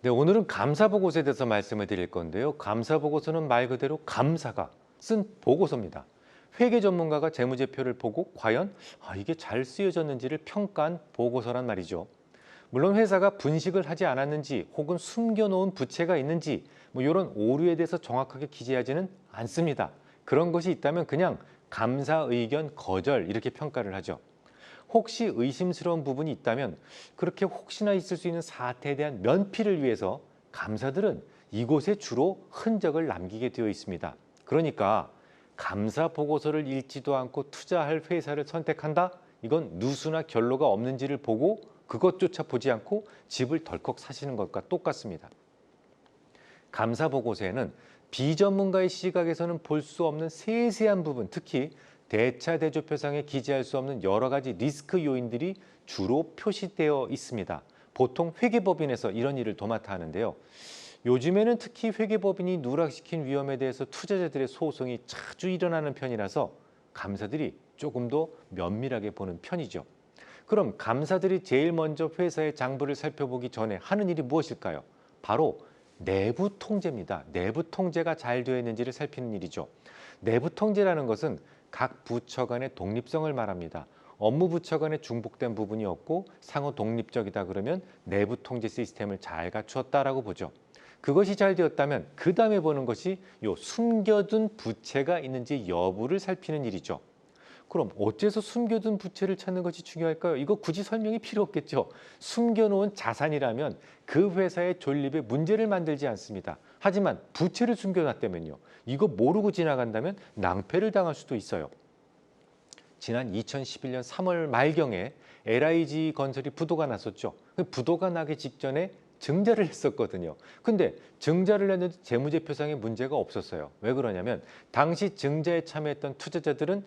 네, 오늘은 감사 보고서에 대해서 말씀을 드릴 건데요. 감사 보고서는 말 그대로 감사가 쓴 보고서입니다. 회계 전문가가 재무제표를 보고 과연 이게 잘 쓰여졌는지를 평가한 보고서란 말이죠. 물론 회사가 분식을 하지 않았는지 혹은 숨겨놓은 부채가 있는지 이런 오류에 대해서 정확하게 기재하지는 않습니다. 그런 것이 있다면 그냥 감사 의견 거절 이렇게 평가를 하죠. 혹시 의심스러운 부분이 있다면 그렇게 혹시나 있을 수 있는 사태에 대한 면피를 위해서 감사들은 이곳에 주로 흔적을 남기게 되어 있습니다. 그러니까 감사 보고서를 읽지도 않고 투자할 회사를 선택한다? 이건 누수나 결로가 없는지를 보고 그것조차 보지 않고 집을 덜컥 사시는 것과 똑같습니다. 감사 보고서에는 비전문가의 시각에서는 볼 수 없는 세세한 부분, 특히 대차대조표상에 기재할 수 없는 여러 가지 리스크 요인들이 주로 표시되어 있습니다. 보통 회계법인에서 이런 일을 도맡아 하는데요. 요즘에는 특히 회계법인이 누락시킨 위험에 대해서 투자자들의 소송이 자주 일어나는 편이라서 감사들이 조금 더 면밀하게 보는 편이죠. 그럼 감사들이 제일 먼저 회사의 장부를 살펴보기 전에 하는 일이 무엇일까요? 바로 내부 통제입니다. 내부 통제가 잘 되어 있는지를 살피는 일이죠. 내부 통제라는 것은 각 부처 간의 독립성을 말합니다. 업무 부처 간에 중복된 부분이 없고 상호 독립적이다 그러면 내부 통제 시스템을 잘 갖추었다라고 보죠. 그것이 잘 되었다면 그 다음에 보는 것이 숨겨둔 부채가 있는지 여부를 살피는 일이죠. 그럼 어째서 숨겨둔 부채를 찾는 것이 중요할까요? 이거 굳이 설명이 필요 없겠죠. 숨겨놓은 자산이라면 그 회사의 존립에 문제를 만들지 않습니다. 하지만 부채를 숨겨놨다면요. 이거 모르고 지나간다면 낭패를 당할 수도 있어요. 지난 2011년 3월 말경에 LIG 건설이 부도가 났었죠. 그 부도가 나기 직전에 증자를 했었거든요. 근데 증자를 했는데 재무제표상에 문제가 없었어요. 왜 그러냐면 당시 증자에 참여했던 투자자들은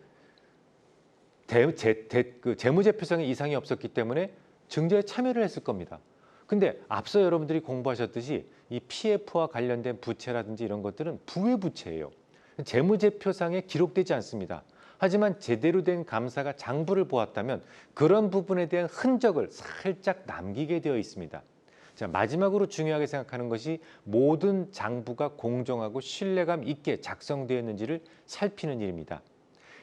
재무제표상에 이상이 없었기 때문에 증자에 참여를 했을 겁니다. 근데 앞서 여러분들이 공부하셨듯이 이 PF와 관련된 부채라든지 이런 것들은 부회부채예요. 재무제표상에 기록되지 않습니다. 하지만 제대로 된 감사가 장부를 보았다면 그런 부분에 대한 흔적을 살짝 남기게 되어 있습니다. 자, 마지막으로 중요하게 생각하는 것이 모든 장부가 공정하고 신뢰감 있게 작성되었는지를 살피는 일입니다.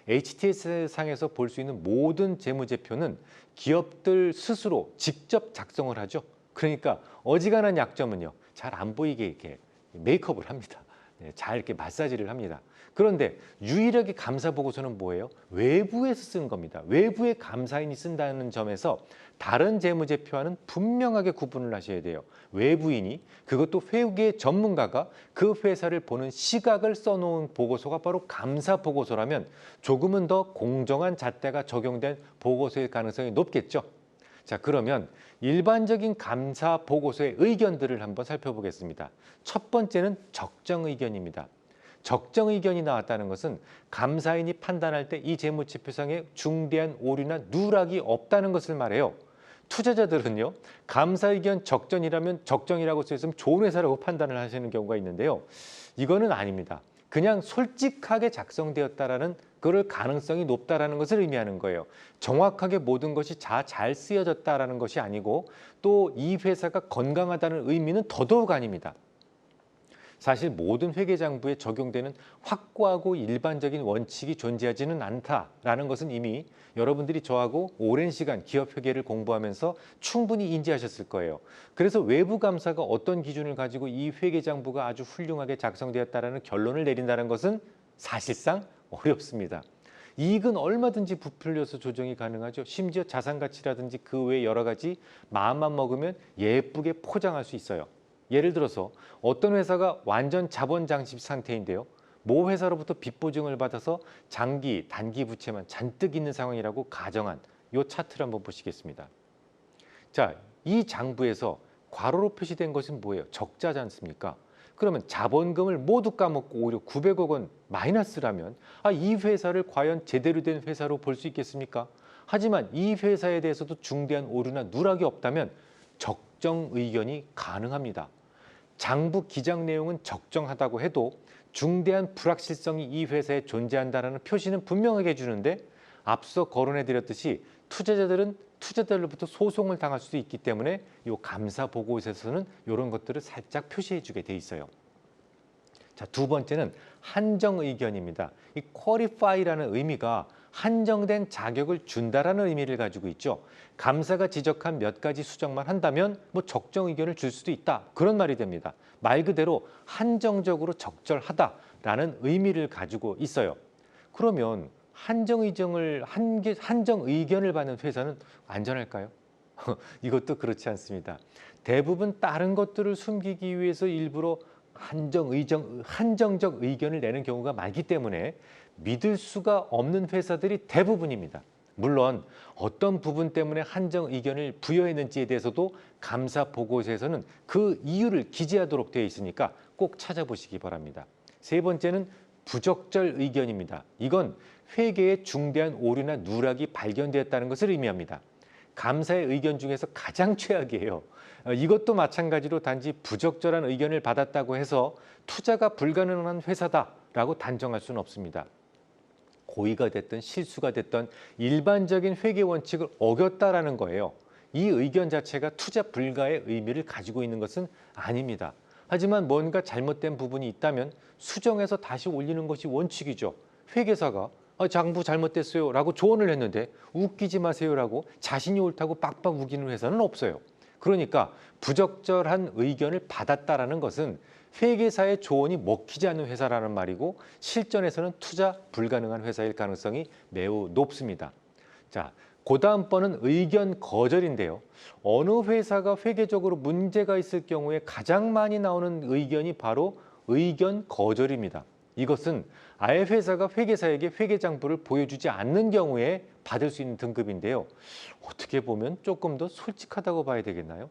HTS상에서 볼 수 있는 모든 재무제표는 기업들 스스로 직접 작성을 하죠. 그러니까 어지간한 약점은요, 잘 안 보이게 이렇게 메이크업을 합니다. 네, 잘 이렇게 마사지를 합니다. 그런데 유일하게 감사 보고서는 뭐예요? 외부에서 쓴 겁니다. 외부의 감사인이 쓴다는 점에서 다른 재무제표와는 분명하게 구분을 하셔야 돼요. 외부인이, 그것도 회계 전문가가 그 회사를 보는 시각을 써놓은 보고서가 바로 감사 보고서라면 조금은 더 공정한 잣대가 적용된 보고서일 가능성이 높겠죠. 자, 그러면 일반적인 감사 보고서의 의견들을 한번 살펴보겠습니다. 첫 번째는 적정 의견입니다. 적정 의견이 나왔다는 것은 감사인이 판단할 때 이 재무제표상에 중대한 오류나 누락이 없다는 것을 말해요. 투자자들은요, 감사 의견 적정이라면 적정이라고 써있으면 좋은 회사라고 판단을 하시는 경우가 있는데요. 이거는 아닙니다. 그냥 솔직하게 작성되었다라는 그럴 가능성이 높다라는 것을 의미하는 거예요. 정확하게 모든 것이 잘 쓰여졌다라는 것이 아니고 또 이 회사가 건강하다는 의미는 더더욱 아닙니다. 사실 모든 회계장부에 적용되는 확고하고 일반적인 원칙이 존재하지는 않다라는 것은 이미 여러분들이 저하고 오랜 시간 기업 회계를 공부하면서 충분히 인지하셨을 거예요. 그래서 외부 감사가 어떤 기준을 가지고 이 회계장부가 아주 훌륭하게 작성되었다라는 결론을 내린다는 것은 사실상 어렵습니다. 이익은 얼마든지 부풀려서 조정이 가능하죠. 심지어 자산 가치라든지 그 외 여러 가지 마음만 먹으면 예쁘게 포장할 수 있어요. 예를 들어서 어떤 회사가 완전 자본 장식 상태인데요. 모 회사로부터 빚 보증을 받아서 장기, 단기 부채만 잔뜩 있는 상황이라고 가정한 이 차트를 한번 보시겠습니다. 자, 이 장부에서 괄호로 표시된 것은 뭐예요? 적자지 않습니까? 그러면 자본금을 모두 까먹고 오히려 900억 원 마이너스라면 이 회사를 과연 제대로 된 회사로 볼 수 있겠습니까? 하지만 이 회사에 대해서도 중대한 오류나 누락이 없다면 적정 의견이 가능합니다. 장부 기장 내용은 적정하다고 해도 중대한 불확실성이 이 회사에 존재한다는 표시는 분명하게 해주는데 앞서 거론해드렸듯이 투자자들은 투자자들로부터 소송을 당할 수도 있기 때문에 이 감사 보고서에서는 이런 것들을 살짝 표시해 주게 돼 있어요. 자, 두 번째는 한정 의견입니다. 이 qualify라는 의미가 한정된 자격을 준다라는 의미를 가지고 있죠. 감사가 지적한 몇 가지 수정만 한다면 뭐 적정 의견을 줄 수도 있다. 그런 말이 됩니다. 말 그대로 한정적으로 적절하다라는 의미를 가지고 있어요. 그러면 한정 의견을 받는 회사는 안전할까요? 이것도 그렇지 않습니다. 대부분 다른 것들을 숨기기 위해서 일부러 한정적 의견을 내는 경우가 많기 때문에 믿을 수가 없는 회사들이 대부분입니다. 물론 어떤 부분 때문에 한정 의견을 부여했는지에 대해서도 감사 보고서에서는 그 이유를 기재하도록 되어 있으니까 꼭 찾아보시기 바랍니다. 세 번째는 부적절 의견입니다. 이건 회계에 중대한 오류나 누락이 발견되었다는 것을 의미합니다. 감사의 의견 중에서 가장 최악이에요. 이것도 마찬가지로 단지 부적절한 의견을 받았다고 해서 투자가 불가능한 회사다라고 단정할 수는 없습니다. 고의가 됐든 실수가 됐든 일반적인 회계 원칙을 어겼다라는 거예요. 이 의견 자체가 투자 불가의 의미를 가지고 있는 것은 아닙니다. 하지만 뭔가 잘못된 부분이 있다면 수정해서 다시 올리는 것이 원칙이죠. 회계사가 장부 잘못됐어요 라고 조언을 했는데 웃기지 마세요 라고 자신이 옳다고 빡빡 우기는 회사는 없어요. 그러니까 부적절한 의견을 받았다라는 것은 회계사의 조언이 먹히지 않는 회사라는 말이고 실전에서는 투자 불가능한 회사일 가능성이 매우 높습니다. 자, 그다음 번은 의견 거절인데요. 어느 회사가 회계적으로 문제가 있을 경우에 가장 많이 나오는 의견이 바로 의견 거절입니다. 이것은 아예 회사가 회계사에게 회계장부를 보여주지 않는 경우에 받을 수 있는 등급인데요. 어떻게 보면 조금 더 솔직하다고 봐야 되겠나요?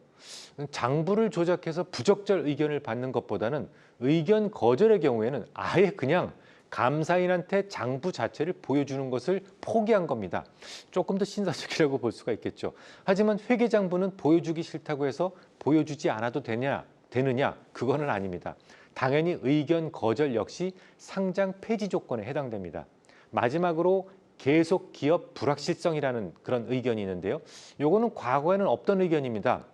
장부를 조작해서 부적절 의견을 받는 것보다는 의견 거절의 경우에는 아예 그냥 감사인한테 장부 자체를 보여주는 것을 포기한 겁니다. 조금 더 신사적이라고 볼 수가 있겠죠. 하지만 회계장부는 보여주기 싫다고 해서 보여주지 않아도 되느냐? 그거는 아닙니다. 당연히 의견 거절 역시 상장 폐지 조건에 해당됩니다. 마지막으로 계속 기업 불확실성이라는 그런 의견이 있는데요. 요거는 과거에는 없던 의견입니다.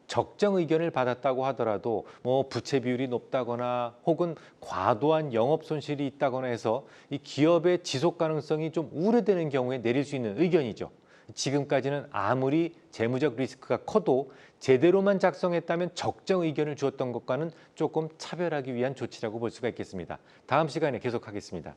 적정 의견을 받았다고 하더라도 뭐 부채 비율이 높다거나 혹은 과도한 영업 손실이 있다거나 해서 이 기업의 지속 가능성이 좀 우려되는 경우에 내릴 수 있는 의견이죠. 지금까지는 아무리 재무적 리스크가 커도 제대로만 작성했다면 적정 의견을 주었던 것과는 조금 차별하기 위한 조치라고 볼 수가 있겠습니다. 다음 시간에 계속하겠습니다.